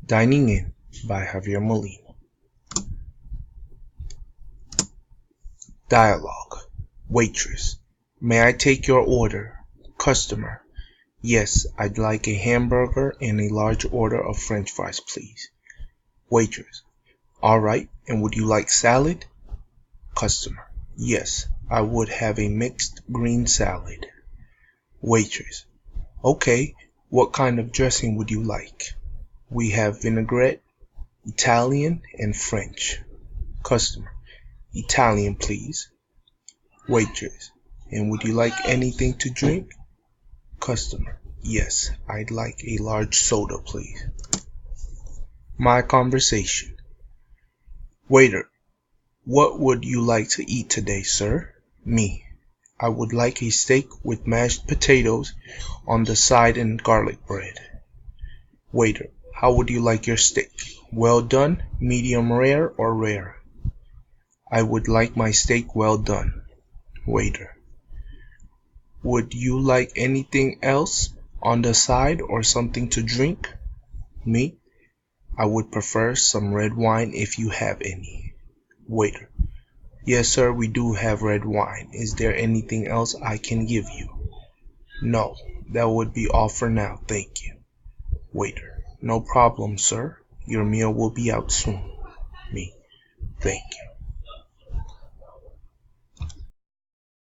Dining In by Javier Molina. Dialogue. Waitress: May I take your order? Customer: Yes, I'd like a hamburger and a large order of French fries, please. Waitress: All right, and would you like salad? Customer: Yes, I would have a mixed green salad. Waitress: Okay, what kind of dressing would you like? We have vinaigrette, Italian, and French. Customer: Italian, please. Waitress: And would you like anything to drink? Customer: Yes, I'd like a large soda, please. My conversation. Waiter: What would you like to eat today, sir? Me: I would like a steak with mashed potatoes on the side and garlic bread. Waiter: How would you like your steak? Well done, medium rare, or rare? I would like my steak well done. Waiter: Would you like anything else on the side or something to drink? Me: I would prefer some red wine if you have any. Waiter: Yes, sir, we do have red wine. Is there anything else I can give you? No, that would be all for now, thank you. Waiter: No problem, sir. Your meal will be out soon. Me: Thank you.